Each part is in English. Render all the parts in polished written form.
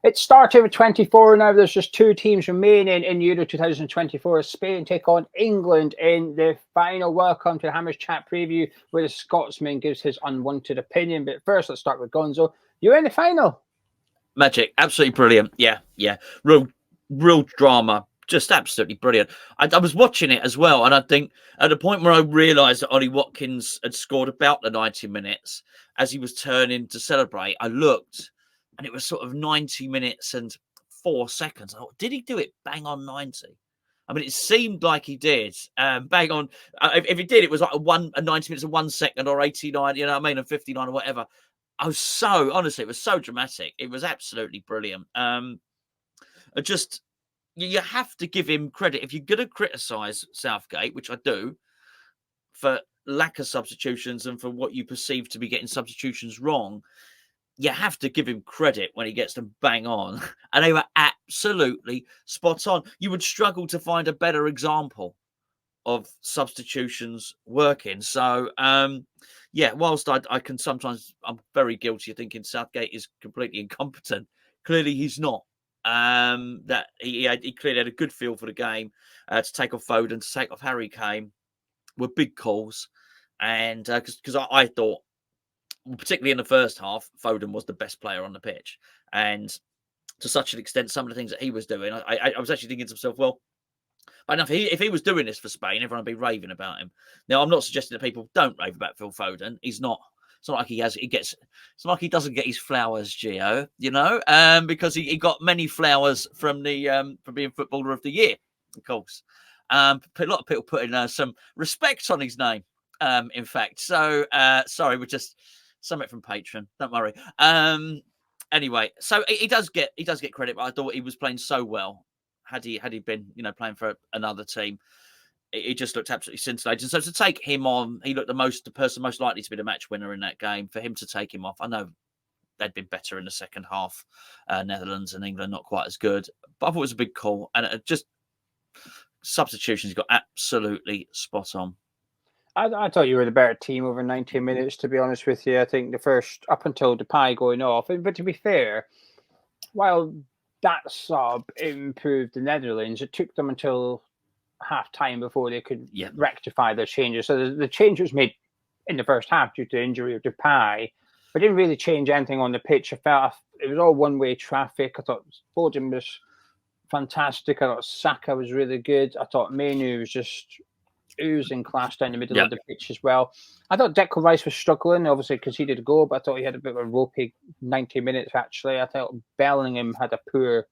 It started with 24. Now there's just 2 teams remaining in Euro 2024. Spain take on England in the final. Welcome to the Hammers Chat preview, where the Scotsman gives his unwanted opinion. But first, let's start with Gonzo. You're in the final. Magic, absolutely brilliant. Yeah. Real drama. Just absolutely brilliant. I was watching it as well, and I think at the point where I realised that Ollie Watkins had scored about the 90 minutes, as he was turning to celebrate, I looked, and it was sort of 90 minutes and 4 seconds. I thought, did he do it bang on 90? I mean, it seemed like he did. Bang on. If he did, it was like a 90 minutes and 1 second, or 89, you know what I mean, and 59 or whatever. I was so, honestly, it was so dramatic. It was absolutely brilliant. You have to give him credit. If you're going to criticise Southgate, which I do, for lack of substitutions and for what you perceive to be getting substitutions wrong, you have to give him credit when he gets them bang on. And they were absolutely spot on. You would struggle to find a better example of substitutions working. So, whilst I can sometimes, I'm very guilty of thinking Southgate is completely incompetent. Clearly he's not. That he clearly had a good feel for the game, to take off Foden, to take off Harry Kane were big calls. And because I thought, particularly in the first half, Foden was the best player on the pitch. And to such an extent, some of the things that he was doing, I was actually thinking to myself, well, if he was doing this for Spain, everyone would be raving about him. Now, I'm not suggesting that people don't rave about Phil Foden. He's not. It's not like it's not like he doesn't get his flowers, Geo. You know, because he got many flowers from the from being Footballer of the Year, of course. A lot of people putting some respect on his name. In fact, so sorry, we're just something from Patreon. Don't worry. Anyway, so he does get credit, but I thought he was playing so well. Had he been, playing for another team, he just looked absolutely scintillating. So to take him on, he looked the person most likely to be the match winner in that game. For him to take him off, I know they'd been better in the second half. Netherlands and England not quite as good, but I thought it was a big call, and it just substitutions got absolutely spot on. I thought you were the better team over 90 minutes, to be honest with you. I think the first, up until Depay going off, but to be fair, while that sub improved the Netherlands, it took them until half time before they could rectify their changes. So the change was made in the first half due to the injury of Depay, but didn't really change anything on the pitch. I felt it was all one-way traffic. I thought Foden was fantastic. I thought Saka was really good. I thought Manu was just oozing class down the middle of the pitch as well. I thought Declan Rice was struggling, obviously, because he did a goal, but I thought he had a bit of a ropey 90 minutes, actually. I thought Bellingham had a poor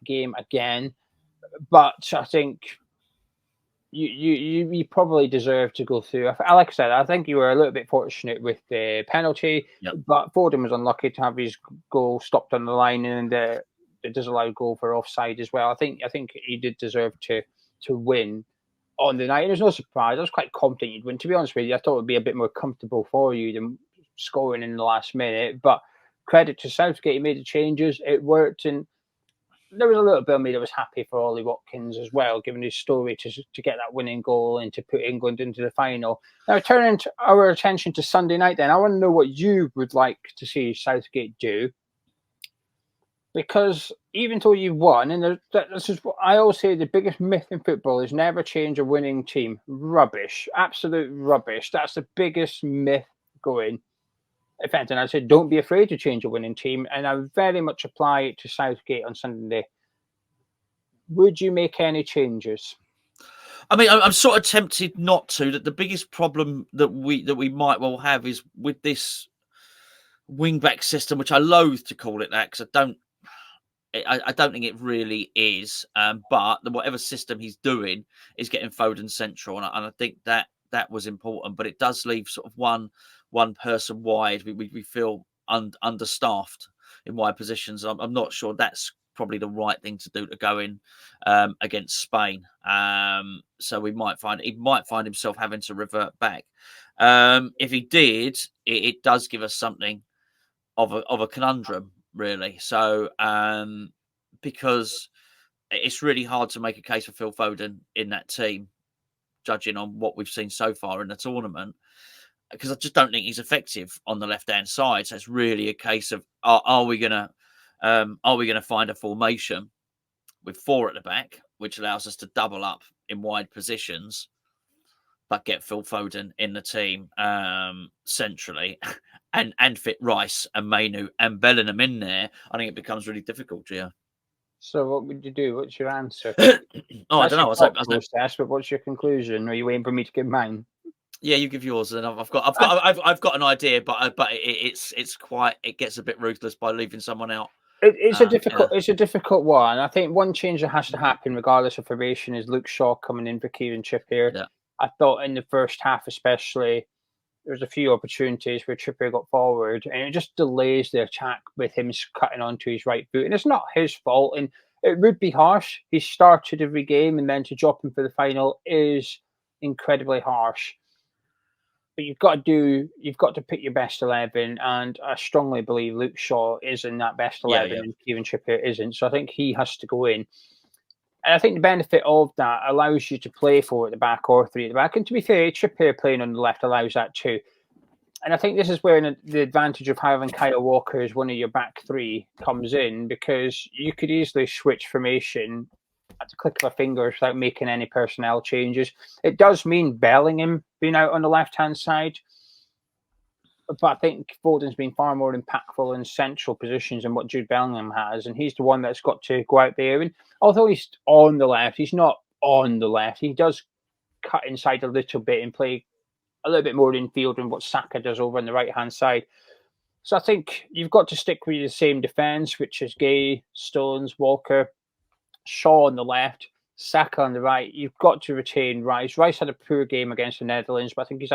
game again. But I think you probably deserve to go through. Like I said, I think you were a little bit fortunate with the penalty, but Foden was unlucky to have his goal stopped on the line, and the disallowed goal for offside as well. I think he did deserve to win on the night. And there's no surprise. I was quite confident you'd win. To be honest with you, I thought it would be a bit more comfortable for you than scoring in the last minute. But credit to Southgate, he made the changes. It worked, and there was a little bit of me that was happy for Ollie Watkins as well, given his story to get that winning goal and to put England into the final. Now, turning our attention to Sunday night, then, I want to know what you would like to see Southgate do. Because even though you won, and this is what I always say, the biggest myth in football is never change a winning team. Rubbish. Absolute rubbish. That's the biggest myth going. If anything, I said, don't be afraid to change a winning team. And I very much apply it to Southgate on Sunday. Would you make any changes? I mean, I'm sort of tempted not to. That the biggest problem that we might well have is with this wing-back system, which I loathe to call it that, because I don't think it really is. But whatever system he's doing is getting Foden central, and I think that was important. But it does leave sort of one person wide. We feel understaffed in wide positions. I'm not sure that's probably the right thing to do to go in against Spain. So he might find himself having to revert back. If he did, it does give us something of a conundrum, really. So because it's really hard to make a case for Phil Foden in that team, judging on what we've seen so far in the tournament, because I just don't think he's effective on the left-hand side. So it's really a case of, are we going to Are we going to find a formation with 4 at the back, which allows us to double up in wide positions, but get Phil Foden in the team centrally and fit Rice and Mainu and Bellingham in there? I think it becomes really difficult, Gio. So what would you do? What's your answer? I don't That's know. your thought process, but what's your conclusion? Are you waiting for me to give mine? Yeah, you give yours, and I've got an idea, but it gets a bit ruthless by leaving someone out. It's a difficult one. I think one change that has to happen, regardless of formation, is Luke Shaw coming in for Kieran Trippier. Yeah. I thought in the first half, especially, there was a few opportunities where Trippier got forward, and it just delays the attack with him cutting onto his right foot. And it's not his fault, and it would be harsh. He started every game, and then to drop him for the final is incredibly harsh. But you've got to pick your best 11, and I strongly believe Luke Shaw is in that best 11, and Kieran Trippier isn't. So I think he has to go in. And I think the benefit of that allows you to play 4 at the back or 3 at the back. And to be fair, Trippier playing on the left allows that too. And I think this is where the advantage of having Kyle Walker as one of your back 3 comes in, because you could easily switch formation at the click of a finger without making any personnel changes. It does mean Bellingham being out on the left-hand side, but I think Foden's been far more impactful in central positions than what Jude Bellingham has, and he's the one that's got to go out there. And although he's on the left, he's not on the left. He does cut inside a little bit and play a little bit more in field than what Saka does over on the right-hand side. So I think you've got to stick with the same defence, which is Gay, Stones, Walker, Shaw on the left, Saka on the right. You've got to retain Rice. Rice had a poor game against the Netherlands, but I think he's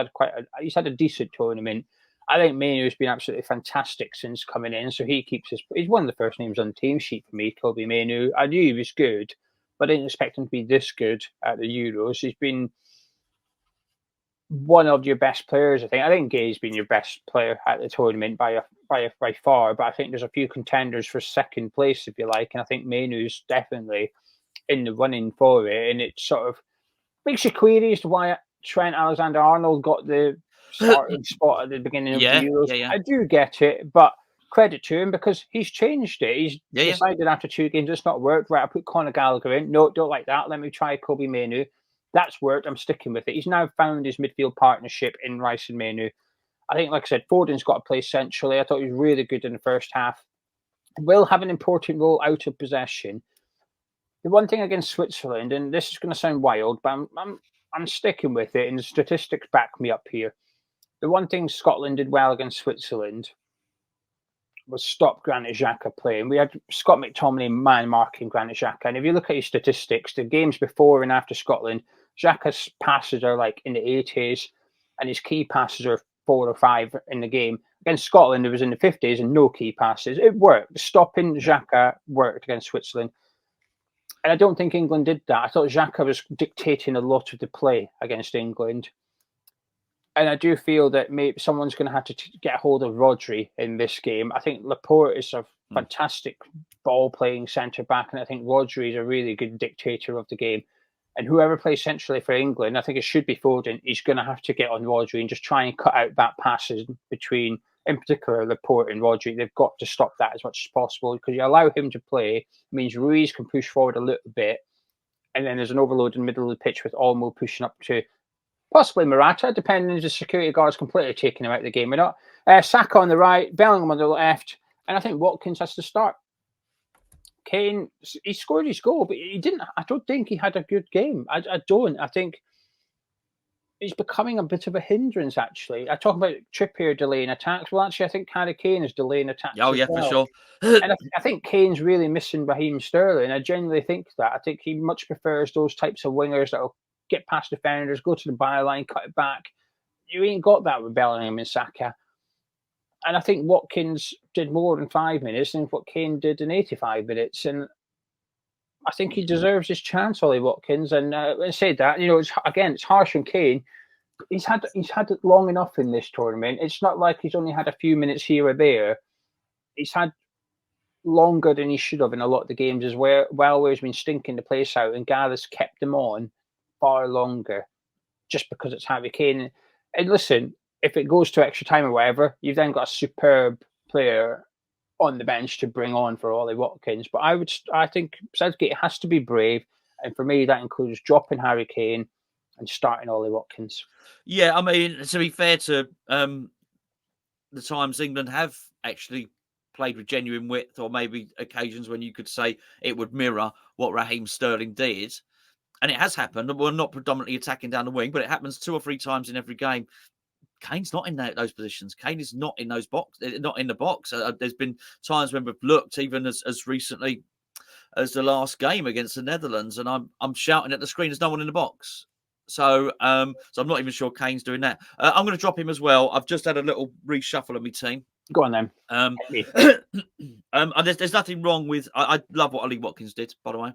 had a decent tournament. I think Mainoo's been absolutely fantastic since coming in, so he's one of the first names on the team sheet for me, Kobe Mainoo. I knew he was good, but I didn't expect him to be this good at the Euros. He's been one of your best players, I think. I think Gay's been your best player at the tournament by far, but I think there's a few contenders for second place, if you like, and I think Mainoo's definitely in the running for it, and it sort of makes you query as to why Trent Alexander-Arnold got the starting spot at the beginning of the Euros. Yeah. I do get it, but credit to him because he's changed it. He's decided after 2 games it's not worked. Right, I put Conor Gallagher in. No, don't like that. Let me try Kobe Mainoo. That's worked. I'm sticking with it. He's now found his midfield partnership in Rice and Mainoo. I think, like I said, Foden's got to play centrally. I thought he was really good in the first half. Will have an important role out of possession. The one thing against Switzerland, and this is going to sound wild, but I'm sticking with it, and the statistics back me up here. The one thing Scotland did well against Switzerland was stop Granit Xhaka playing. We had Scott McTominay man-marking Granit Xhaka, and if you look at his statistics, the games before and after Scotland, Xhaka's passes are like in the 80s, and his key passes are 4 or 5 in the game. Against Scotland, it was in the 50s and no key passes. It worked. Stopping Xhaka worked against Switzerland. And I don't think England did that. I thought Xhaka was dictating a lot of the play against England. And I do feel that maybe someone's going to have to get a hold of Rodri in this game. I think Laporte is a fantastic ball-playing centre-back, and I think Rodri is a really good dictator of the game. And whoever plays centrally for England, I think it should be Foden. He's going to have to get on Rodri and just try and cut out that passes between, in particular, Laporte and Rodri. They've got to stop that as much as possible, because you allow him to play, it means Ruiz can push forward a little bit, and then there's an overload in the middle of the pitch with Olmo pushing up to possibly Morata, depending if the security guards completely taking him out of the game or not. Saka on the right, Bellingham on the left, and I think Watkins has to start. Kane, he scored his goal, but he didn't. I don't think he had a good game. I don't. I think he's becoming a bit of a hindrance, actually. I talk about Trippier delaying attacks. Well, actually, I think Harry Kane is delaying attacks. Oh, yeah, for sure. And I think Kane's really missing Raheem Sterling. I genuinely think that. I think he much prefers those types of wingers that will get past defenders, go to the byline, cut it back. You ain't got that with Bellingham and Saka. And I think Watkins did more than 5 minutes than what Kane did in 85 minutes. And I think he deserves his chance, Ollie Watkins. And I said that, it's harsh on Kane. He's had it long enough in this tournament. It's not like he's only had a few minutes here or there. He's had longer than he should have in a lot of the games as well, where he's been stinking the place out, and Gareth's kept him on far longer just because it's Harry Kane. And listen, if it goes to extra time or whatever, you've then got a superb player on the bench to bring on for Ollie Watkins. But I think Southgate has to be brave, and for me that includes dropping Harry Kane and starting Ollie Watkins. Yeah, I mean, to be fair to the times England have actually played with genuine width, or maybe occasions when you could say it would mirror what Raheem Sterling did. And it has happened. We're not predominantly attacking down the wing, but it happens 2 or 3 times in every game. Kane's not in those positions. Kane is not in those not in the box. There's been times when we've looked, even as recently as the last game against the Netherlands, and I'm shouting at the screen, there's no one in the box. So I'm not even sure Kane's doing that. I'm going to drop him as well. I've just had a little reshuffle of my team. Go on then. There's nothing wrong with. I love what Ollie Watkins did, by the way. I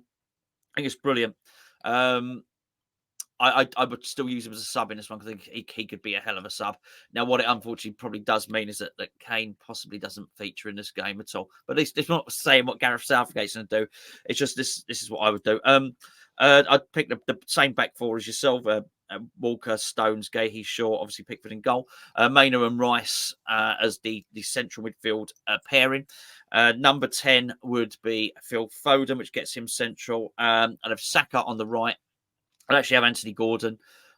think it's brilliant. I would still use him as a sub in this one because I think he could be a hell of a sub. Now, what it unfortunately probably does mean is that Kane possibly doesn't feature in this game at all. But it's not saying what Gareth Southgate's going to do. It's just this is what I would do. I'd pick the same back four as yourself. Walker, Stones, Gahey, Shaw, obviously Pickford in goal. Maynard and Rice as the central midfield pairing. Number 10 would be Phil Foden, which gets him central. And have Saka on the right. I'd actually have Anthony Gordon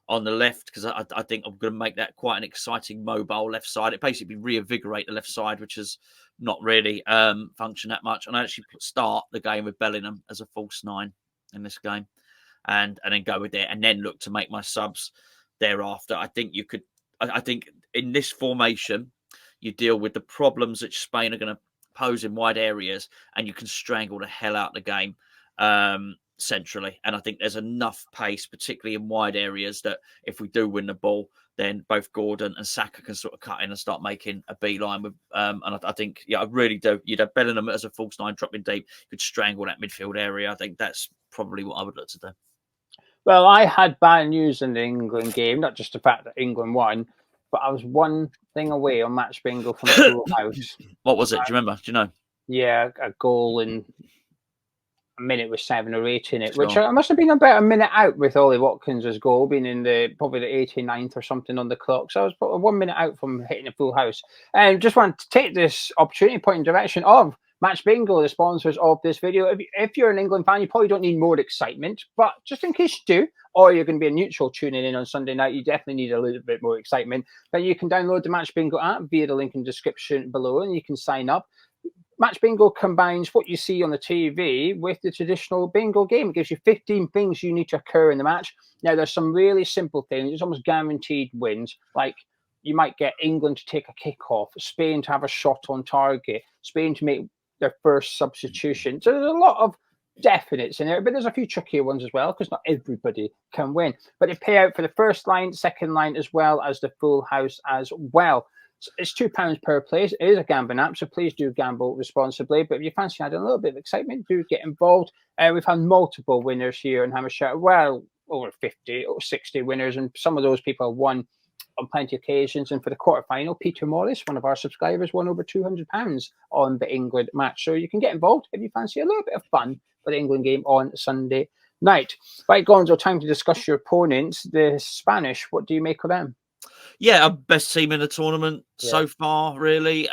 on the left because I think I'm going to make that quite an exciting mobile left side. It basically reinvigorate the left side, which has not really functioned that much. And I actually start the game with Bellingham as a false 9 in this game, and then go with it, and then look to make my subs thereafter. I think you could. I think in this formation, you deal with the problems that Spain are going to pose in wide areas, and you can strangle the hell out of the game. Centrally, and I think there's enough pace, particularly in wide areas, that if we do win the ball, then both Gordon and Saka can sort of cut in and start making a beeline with. And I think, yeah, I really do. You'd have Bellingham as a false 9 dropping deep, could strangle that midfield area. I think that's probably what I would look to do. Well, I had bad news in the England game, not just the fact that England won, but I was one thing away on match bingo from a full house. What was it? Do you remember? Do you know? Yeah, a goal in a minute with 7 or 8 in it, Sure. which I must have been about a minute out with Ollie Watkins' goal being in probably the 89th or something on the clock. So I was probably 1 minute out from hitting a full house. And just wanted to take this opportunity, point in direction of Match Bingo, the sponsors of this video. If you're an England fan, you probably don't need more excitement, but just in case you do, or you're going to be a neutral tuning in on Sunday night, you definitely need a little bit more excitement. Then you can download the Match Bingo app via the link in the description below, and you can sign up. Match Bingo combines what you see on the TV with the traditional bingo game. It gives you 15 things you need to occur in the match. Now, there's some really simple things. It's almost guaranteed wins. Like you might get England to take a kick-off, Spain to have a shot on target, Spain to make their first substitution. So there's a lot of definites in there, but there's a few trickier ones as well because not everybody can win. But they pay out for the first line, second line, as well as the full house as well. It's £2 per place. It is a gambling app, so please do gamble responsibly. But if you fancy adding a little bit of excitement, do get involved. We've had multiple winners here in Hammersmith. Well, over 50 or 60 winners, and some of those people have won on plenty of occasions. And for the quarterfinal, Peter Morris, one of our subscribers, won over £200 on the England match. So you can get involved if you fancy a little bit of fun for the England game on Sunday night. Right, Gonzo, time to discuss your opponents. The Spanish, what do you make of them? Yeah, best team in the tournament so far, really.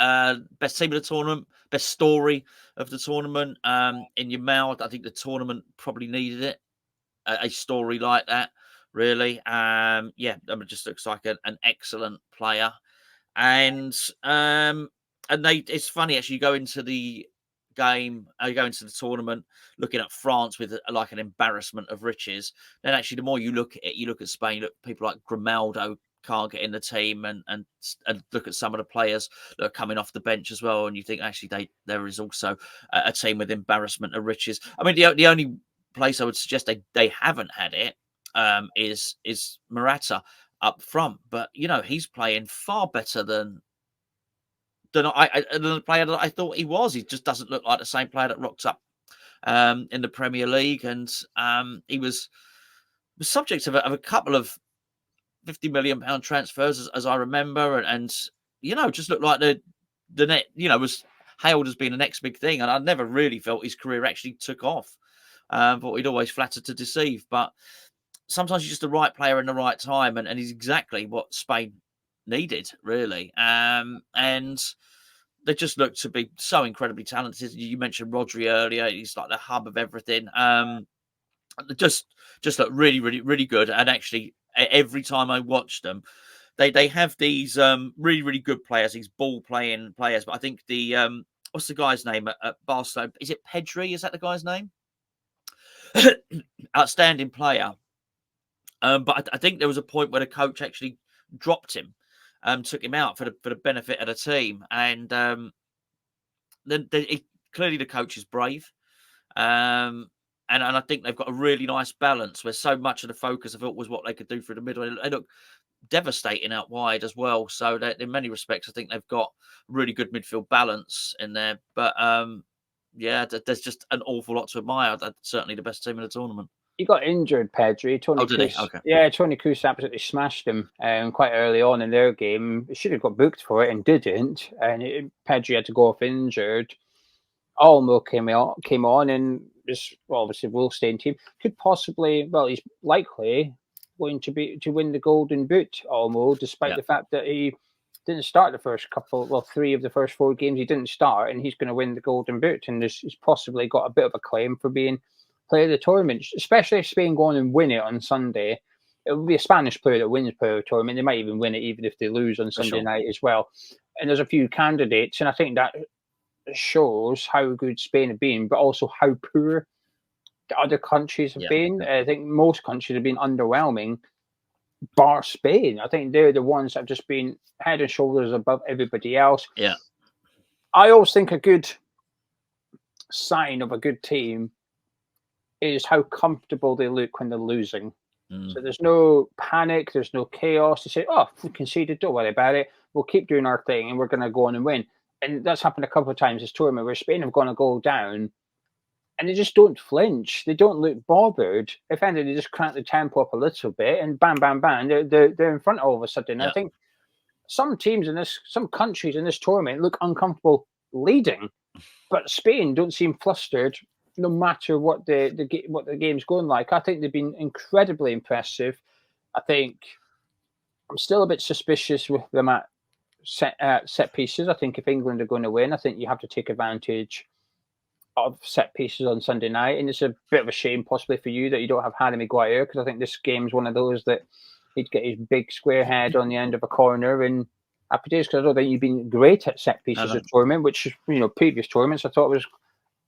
Best team of the tournament, best story of the tournament. In your mouth, I think the tournament probably needed it. A story like that, really. Yeah, it just looks like an excellent player. And it's funny actually. You go into the game, you go into the tournament looking at France with like an embarrassment of riches. Then actually, the more you look at it, you look at Spain, look at people like Grimaldo can't get in the team, and look at some of the players that are coming off the bench as well, and you think actually there is also a team with embarrassment of riches. I mean, the only place I would suggest they haven't had it is Morata up front, but you know he's playing far better than the player that I thought he was. He just doesn't look like the same player that rocked up in the Premier League, and he was subject of a couple of £50 million transfers, as I remember, and you know, just looked like the net, you know, was hailed as being the next big thing. And I never really felt his career actually took off. But he'd always flattered to deceive. But sometimes he's just the right player in the right time, and he's exactly what Spain needed, really. And they just look to be so incredibly talented. You mentioned Rodri earlier; he's like the hub of everything. Just look really, really, really good. And actually, every time I watch them, they have these really, really good players, these ball playing players. But I think the what's the guy's name at Barcelona? Is it Pedri? Is that the guy's name? Outstanding player. But I think there was a point where the coach actually dropped him, took him out for the benefit of the team, and then clearly the coach is brave, and I think they've got a really nice balance where so much of the focus of it was what they could do through the middle. They look devastating out wide as well. So that in many respects, I think they've got really good midfield balance in there. But yeah, there's just an awful lot to admire. That's certainly the best team in the tournament. He got injured, Pedri. Oh, did he? Okay. Yeah, Tony Kroos absolutely smashed him quite early on in their game. He should have got booked for it and didn't. And Pedri had to go off injured. Olmo came on and this obviously Wolfstein team could possibly, well, he's likely going to win the Golden Boot, Olmo, despite the fact that he didn't start the first three of the first 4 games he didn't start, and he's going to win the Golden Boot, and he's possibly got a bit of a claim for being player of the tournament, especially if Spain go on and win it on Sunday. It will be a Spanish player that wins player of the tournament. They might even win it even if they lose on Sunday night as well. And there's a few candidates, and I think that shows how good Spain have been, but also how poor the other countries have been. I think most countries have been underwhelming, bar Spain. I think they're the ones that have just been head and shoulders above everybody else. Yeah. I always think a good sign of a good team is how comfortable they look when they're losing. So there's no panic, there's no chaos. They say, oh, if we conceded, don't worry about it. We'll keep doing our thing and we're going to go on and win. And that's happened a couple of times this tournament where Spain have gone to go down and they just don't flinch. They don't look bothered. If anything, they just crank the tempo up a little bit and bam, bam, bam, they're in front all of a sudden. Yeah. I think some countries in this tournament look uncomfortable leading, but Spain don't seem flustered no matter what the game's going like. I think they've been incredibly impressive. I think I'm still a bit suspicious with them at set pieces. I think if England are going to win, I think you have to take advantage of set pieces on Sunday night. And it's a bit of a shame possibly for you that you don't have Harry Maguire, because I think this game's one of those that he'd get his big square head on the end of a corner and happy days, because I don't think you've been great at set pieces of tournament, which, previous tournaments I thought was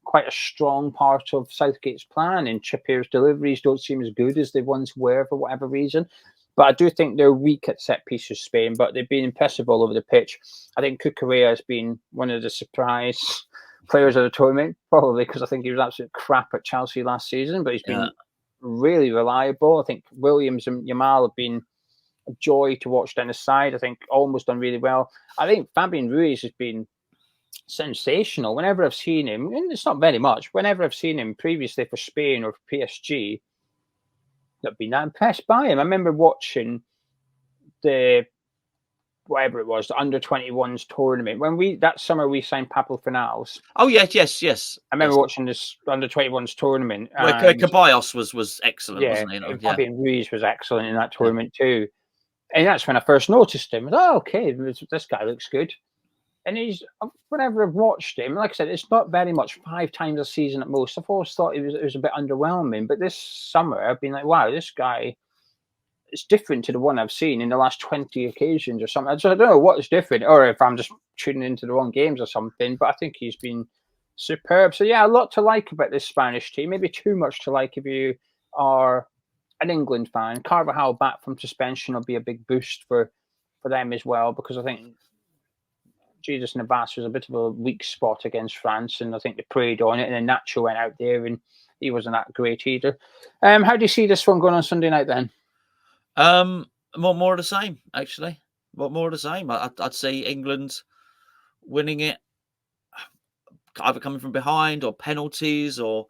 quite a strong part of Southgate's plan, and Trippier's deliveries don't seem as good as they once were for whatever reason. But I do think they're weak at set pieces, Spain, but they've been impressive all over the pitch. I think Cucurella has been one of the surprise players of the tournament, probably because I think he was absolute crap at Chelsea last season, but he's been really reliable. I think Williams and Yamal have been a joy to watch down the side. I think Olmo's done really well. I think Fabian Ruiz has been sensational. Whenever I've seen him, and it's not very much, whenever I've seen him previously for Spain or for PSG, I've been that impressed by him. I remember watching the under-21s tournament that summer we signed Pablo Fornals. Oh yes. I remember watching this under-21s tournament. Where Ceballos was excellent, wasn't he? Fabian Ruiz was excellent in that tournament too. And that's when I first noticed him. Okay, this guy looks good. And whenever I've watched him, like I said, it's not very much, 5 times a season at most. I've always thought it was a bit underwhelming. But this summer, I've been like, wow, this guy is different to the one I've seen in the last 20 occasions or something. So I don't know what is different, or if I'm just tuning into the wrong games or something. But I think he's been superb. So, yeah, a lot to like about this Spanish team. Maybe too much to like if you are an England fan. Carvajal back from suspension will be a big boost for them as well, because I think Jesus Navas was a bit of a weak spot against France, and I think they preyed on it, and then Nacho went out there and he wasn't that great either. How do you see this one going on Sunday night then? More of the same, actually. More of the same. I'd say England winning it, either coming from behind or penalties or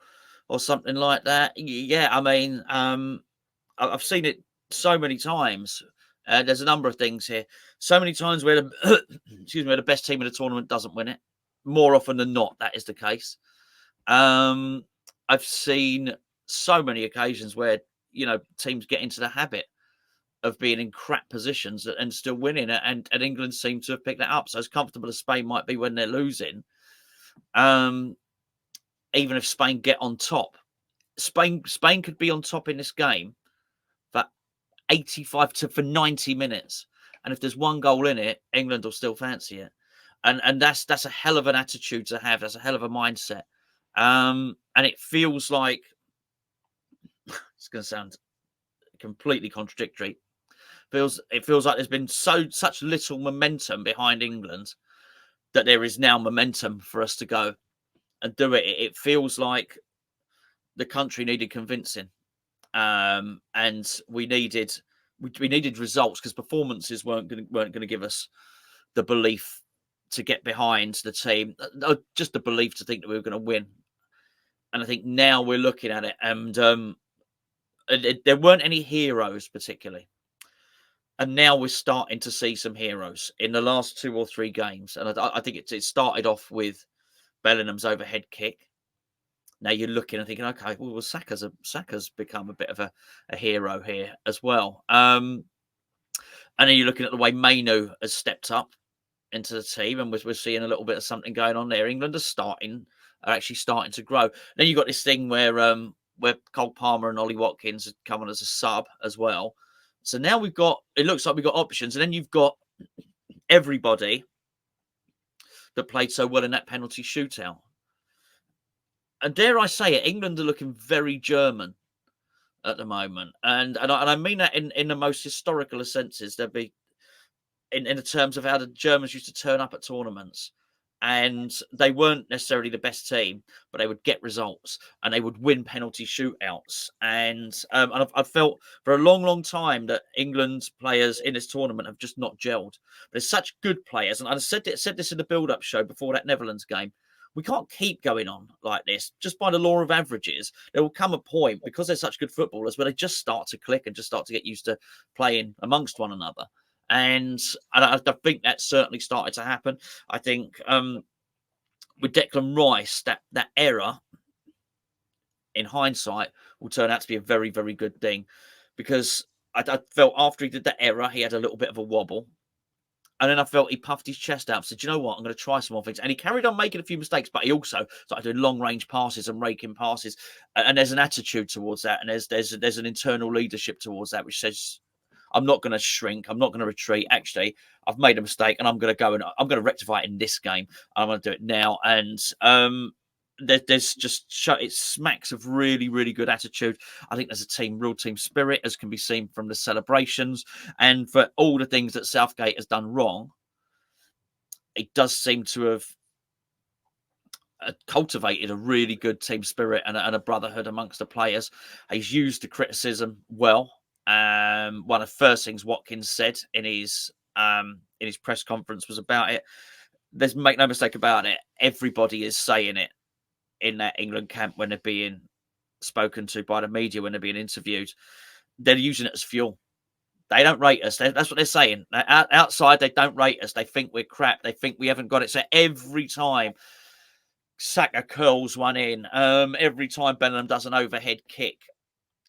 something like that. Yeah, I mean, I've seen it so many times. There's a number of things here. So many times where where the best team in the tournament doesn't win it. More often than not, that is the case. I've seen so many occasions where teams get into the habit of being in crap positions and still winning it, and England seem to have picked that up. So as comfortable as Spain might be when they're losing, even if Spain get on top, Spain could be on top in this game for 90 minutes, and if there's one goal in it, England will still fancy it, and that's a hell of an attitude to have. That's a hell of a mindset, and it feels like it's going to sound completely contradictory. It feels like there's been such little momentum behind England that there is now momentum for us to go and do it. It feels like the country needed convincing, and we needed results, because performances weren't going to give us the belief to get behind the team, just the belief to think that we were going to win. And I think now we're looking at it, and there weren't any heroes particularly. And now we're starting to see some heroes in the last 2 or 3 games. And I think it started off with Bellingham's overhead kick. Now you're looking and thinking, okay, well, Saka's become a bit of a hero here as well. And then you're looking at the way Mainu has stepped up into the team, and we're seeing a little bit of something going on there. England are actually starting to grow. Then you've got this thing where Cole Palmer and Ollie Watkins have come on as a sub as well. So now it looks like we've got options. And then you've got everybody that played so well in that penalty shootout. And dare I say it, England are looking very German at the moment. And I mean that in the most historical of senses. There'd be in the terms of how the Germans used to turn up at tournaments. And they weren't necessarily the best team, but they would get results and they would win penalty shootouts. And I've felt for a long, long time that England's players in this tournament have just not gelled. There's such good players. And I said this in the build-up show before that Netherlands game. We can't keep going on like this. Just by the law of averages, there will come a point, because they're such good footballers, where they just start to click and just start to get used to playing amongst one another. And I think that certainly started to happen. I think with Declan Rice, that error, in hindsight, will turn out to be a very, very good thing, because I felt after he did that error, he had a little bit of a wobble. And then I felt he puffed his chest out and said, you know what, I'm going to try some more things. And he carried on making a few mistakes, but he also started doing long-range passes and raking passes. And there's an attitude towards that, and there's an internal leadership towards that, which says, I'm not going to shrink. I'm not going to retreat. Actually, I've made a mistake, and I'm going to go and I'm going to rectify it in this game. I'm going to do it now. And there's just it smacks of really, really good attitude. I think there's real team spirit, as can be seen from the celebrations, and for all the things that Southgate has done wrong, it does seem to have cultivated a really good team spirit and a brotherhood amongst the players. He's used the criticism well. One of the first things Watkins said in his press conference was about it. Make no mistake about it, everybody is saying it in that England camp when they're being spoken to by the media, when they're being interviewed. They're using it as fuel. They don't rate us. That's what they're saying. Outside, they don't rate us. They think we're crap. They think we haven't got it. So every time Saka curls one in, every time Bellingham does an overhead kick,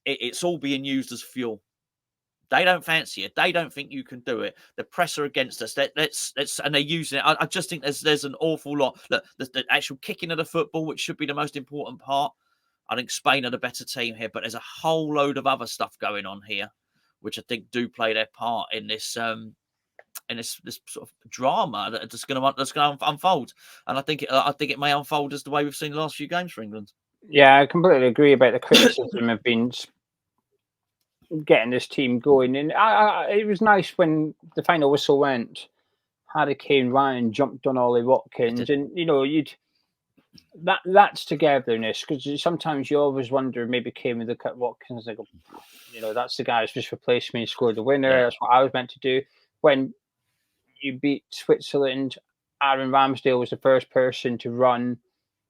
it's all being used as fuel. They don't fancy it. They don't think you can do it. The press are against us. Let's and they're using it. I just think there's an awful lot. Look, the actual kicking of the football, which should be the most important part, I think Spain are the better team here. But there's a whole load of other stuff going on here, which I think do play their part in this sort of drama that's going to unfold. And I think it may unfold as the way we've seen the last few games for England. Yeah, I completely agree about the criticism of being getting this team going. And it was nice when the final whistle went. Harry Kane ran and jumped on Ollie Watkins, and that's togetherness, because sometimes you always wonder, maybe Kane would look at Watkins and go, that's the guy who's just replaced me and scored the winner. Yeah. That's what I was meant to do. When you beat Switzerland, Aaron Ramsdale was the first person to run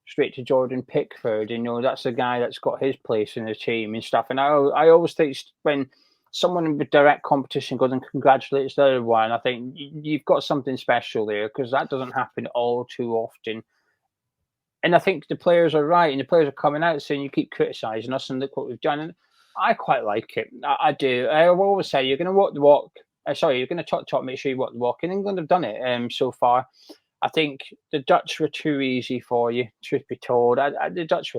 straight to Jordan Pickford. That's the guy that's got his place in the team and stuff. And I always think when someone with direct competition goes and congratulates the other one, I think you've got something special there, because that doesn't happen all too often. And I think the players are right, and the players are coming out saying, you keep criticising us and look what we've done. And I quite like it. I do. I will always say you're going to walk the walk. Sorry, you're going to talk the talk. Make sure you walk the walk. And England have done it so far. I think the Dutch were too easy for you. Truth be told, the Dutch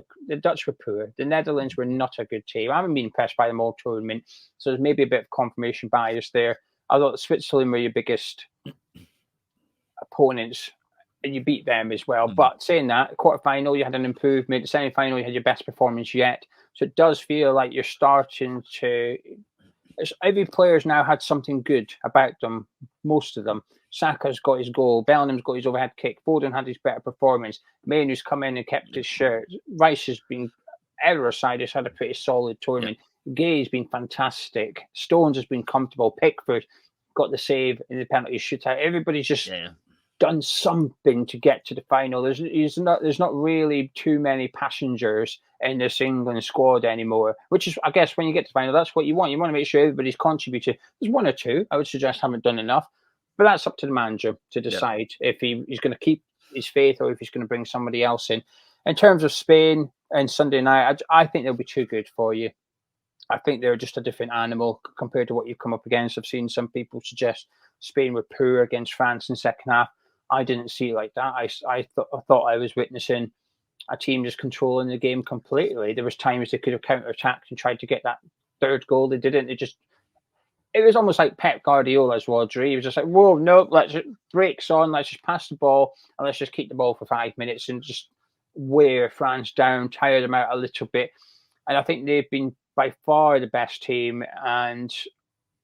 were poor. The Netherlands were not a good team. I haven't been impressed by them all tournament, so there's maybe a bit of confirmation bias there. I thought Switzerland were your biggest opponents, and you beat them as well. Mhm. But saying that, quarterfinal you had an improvement. Semi-final you had your best performance yet. So it does feel like you're starting to. Every player's now had something good about them. Most of them. Saka's got his goal. Bellingham's got his overhead kick. Foden had his better performance. Mainoo's come in and kept his shirt. Rice has been. Error side has had a pretty solid tournament. Gay's been fantastic. Stones has been comfortable. Pickford got the save in the penalty shootout. Everybody's just done something to get to the final. There's not really too many passengers in this England squad anymore, which is, I guess, when you get to the final, that's what you want. You want to make sure everybody's contributed. There's one or two, I would suggest, haven't done enough, but that's up to the manager to decide if he's going to keep his faith or if he's going to bring somebody else in. In terms of Spain and Sunday night, I think they'll be too good for you. I think they're just a different animal compared to what you've come up against. I've seen some people suggest Spain were poor against France in the second half. I didn't see it like that. I thought I was witnessing a team just controlling the game completely. There was times they could have counter-attacked and tried to get that third goal. They didn't. It was almost like Pep Guardiola's Rodri. He was just like, whoa, no, let's just brakes on. Let's just pass the ball and let's just keep the ball for 5 minutes and just wear France down, tire them out a little bit. And I think they've been by far the best team, and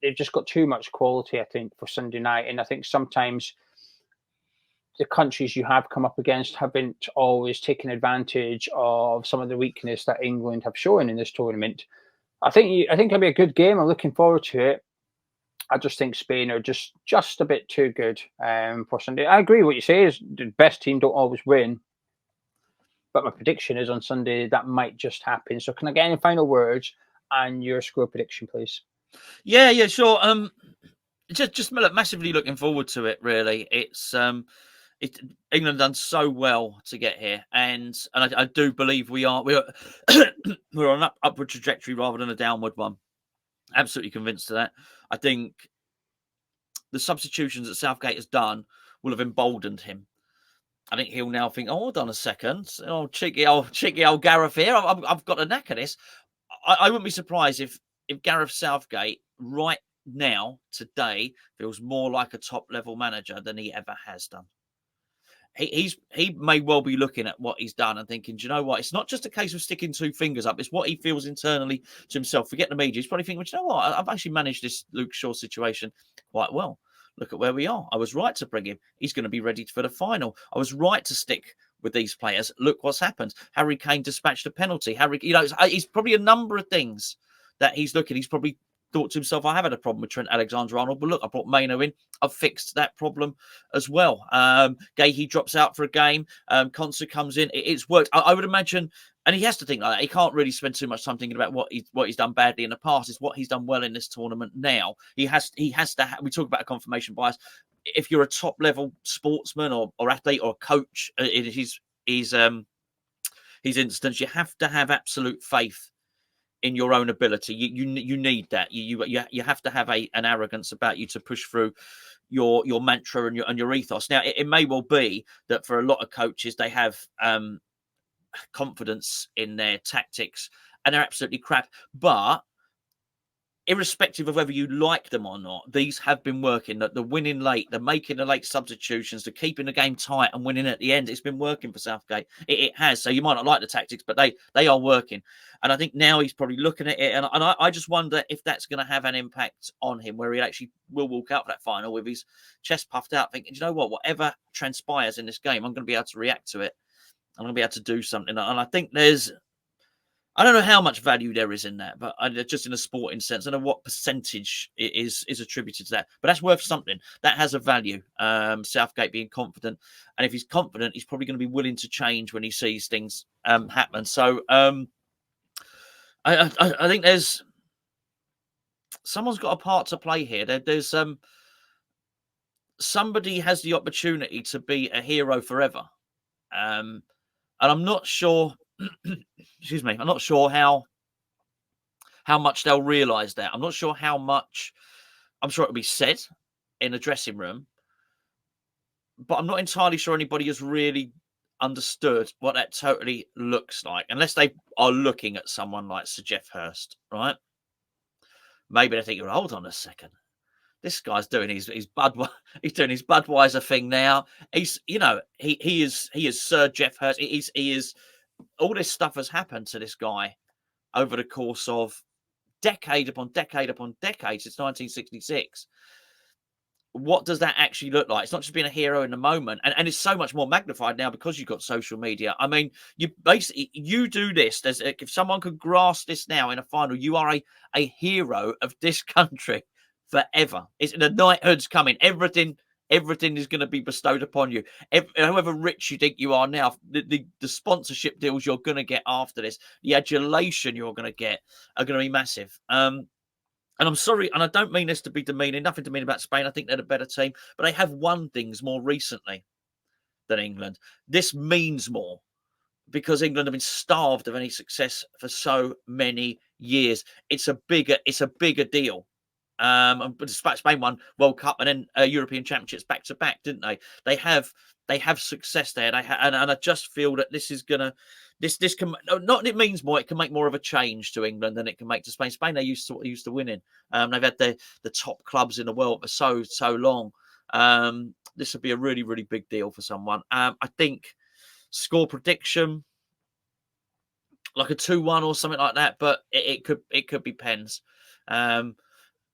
they've just got too much quality, I think, for Sunday night. And I think sometimes the countries you have come up against haven't always taken advantage of some of the weakness that England have shown in this tournament. I think it'll be a good game. I'm looking forward to it. I just think Spain are just a bit too good for Sunday. I agree with what you say is the best team don't always win. But my prediction is on Sunday that might just happen. So can I get any final words and your score prediction, please? Yeah, sure. Just massively looking forward to it. Really, England done so well to get here, and I do believe we're on an upward trajectory rather than a downward one. Absolutely convinced of that. I think the substitutions that Southgate has done will have emboldened him. I think he'll now think, hold on a second, cheeky old Gareth here. I've got a knack of this. I wouldn't be surprised if Gareth Southgate right now, today, feels more like a top level manager than he ever has done. He may well be looking at what he's done and thinking, do you know what? It's not just a case of sticking two fingers up. It's what he feels internally to himself. Forget the media. He's probably thinking, well, do you know what? I've actually managed this Luke Shaw situation quite well. Look at where we are. I was right to bring him. He's going to be ready for the final. I was right to stick with these players. Look what's happened. Harry Kane dispatched a penalty. He's probably a number of things that he's looking. He's probably thought to himself, I have had a problem with Trent Alexander-Arnold, but look, I brought Mainoo in. I've fixed that problem as well. Gahey drops out for a game. Konsa comes in. It's worked. I would imagine, and he has to think like that. He can't really spend too much time thinking about what he's done badly in the past. It's what he's done well in this tournament now. He has to. We talk about a confirmation bias. If you're a top level sportsman or athlete or coach in his instance, you have to have absolute faith in your own ability. You need that. You have to have an arrogance about you to push through your mantra and your ethos. Now, it may well be that for a lot of coaches, they have confidence in their tactics and they're absolutely crap. But irrespective of whether you like them or not, these have been working. The winning late, the making the late substitutions, the keeping the game tight and winning at the end, it's been working for Southgate. It has. So you might not like the tactics, but they are working. And I think now he's probably looking at it. And I just wonder if that's going to have an impact on him, where he actually will walk out for that final with his chest puffed out, thinking, you know what, whatever transpires in this game, I'm going to be able to react to it. I'm going to be able to do something. And I think I don't know how much value there is in that, but just in a sporting sense, I don't know what percentage is attributed to that. But that's worth something. That has a value. Southgate being confident, and if he's confident, he's probably going to be willing to change when he sees things happen. So I think someone's got a part to play here. There's somebody has the opportunity to be a hero forever, and I'm not sure. Excuse me. I'm not sure how how much they'll realise that. I'm not sure how much. I'm sure it'll be said in a dressing room, but I'm not entirely sure anybody has really understood what that totally looks like, unless they are looking at someone like Sir Geoff Hurst, right? Maybe they think, hold on a second, this guy's doing his he's doing his Budweiser thing now. He's, you know, he is Sir Geoff Hurst. He is all this stuff has happened to this guy over the course of decade upon decade upon decade since 1966. What does that actually look like? It's not just being a hero in the moment, and it's so much more magnified now because you've got social media. I mean, you basically you do this. If someone could grasp this now in a final, you are a hero of this country forever. It's the knighthood's coming. Everything is going to be bestowed upon you. However rich you think you are now, the sponsorship deals you're going to get after this, the adulation you're going to get are going to be massive. And I'm sorry, and I don't mean this to be demeaning, nothing demeaning about Spain. I think they're a better team, but they have won things more recently than England. This means more because England have been starved of any success for so many years. It's a bigger deal. But Spain won World Cup and then European Championships back to back, didn't they? They have success there. And I just feel that this is gonna. This can not. It means more. It can make more of a change to England than it can make to Spain. Spain, they used to winning. They've had the top clubs in the world for so long. This would be a really, really big deal for someone. I think score prediction like a 2-1 or something like that, but it could be pens.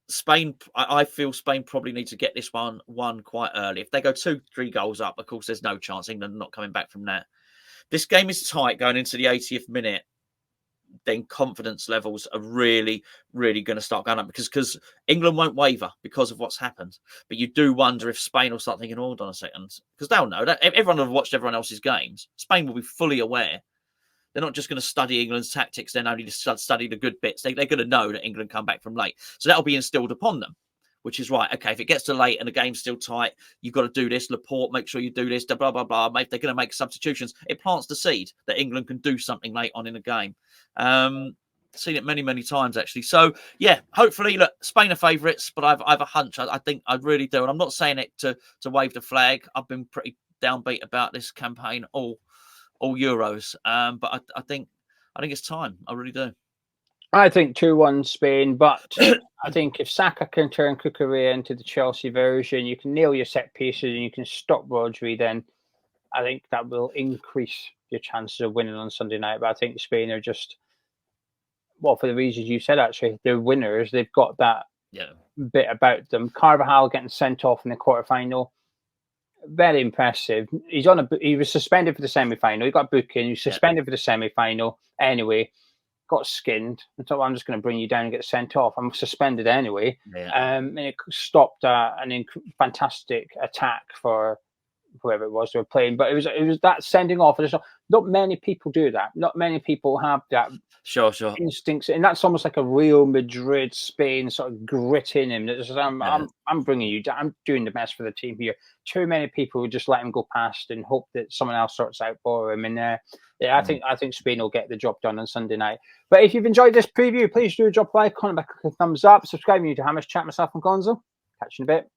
Spain, I feel Spain probably need to get this one quite early. If they go 2-3 goals up, of course, there's no chance. England are not coming back from that. This game is tight going into the 80th minute. Then confidence levels are really, really going to start going up because England won't waver because of what's happened. But you do wonder if Spain will start thinking, hold on a second, because they'll know that everyone will have watched everyone else's games. Spain will be fully aware. They're not just going to study England's tactics, then only to study the good bits. They're going to know that England come back from late. So that'll be instilled upon them, which is right. Okay, if it gets to late and the game's still tight, you've got to do this. Laporte, make sure you do this, blah, blah, blah. If they're going to make substitutions, it plants the seed that England can do something late on in a game. Seen it many, many times, actually. So, yeah, hopefully, look, Spain are favourites, but I've a hunch. I think I really do. And I'm not saying it to wave the flag. I've been pretty downbeat about this campaign all Euros. But I think it's time. I really do. I think 2-1 Spain, but I think if Saka can turn Cucurella into the Chelsea version, you can nail your set pieces and you can stop Rodri, then I think that will increase your chances of winning on Sunday night. But I think Spain are just, well, for the reasons you said, actually, they're winners. They've got that bit about them. Carvajal getting sent off in the quarterfinal, very impressive. He was suspended for the semi-final. He got booked in. He was suspended for the semi-final anyway. Got skinned. I thought, well, I'm just going to bring you down and get sent off. I'm suspended anyway. And it stopped an fantastic attack for whoever it was they were playing. But it was that sending off. Not many people do that. Not many people have that sure instincts, and that's almost like a Real Madrid, Spain sort of grit in him. That says, I'm bringing you down. I'm doing the best for the team here. Too many people would just let him go past and hope that someone else sorts out for him. And I think Spain will get the job done on Sunday night. But if you've enjoyed this preview, please do drop a like, comment back a thumbs up, subscribe to Hammers Chat, myself and Gonzo. Catch you in a bit.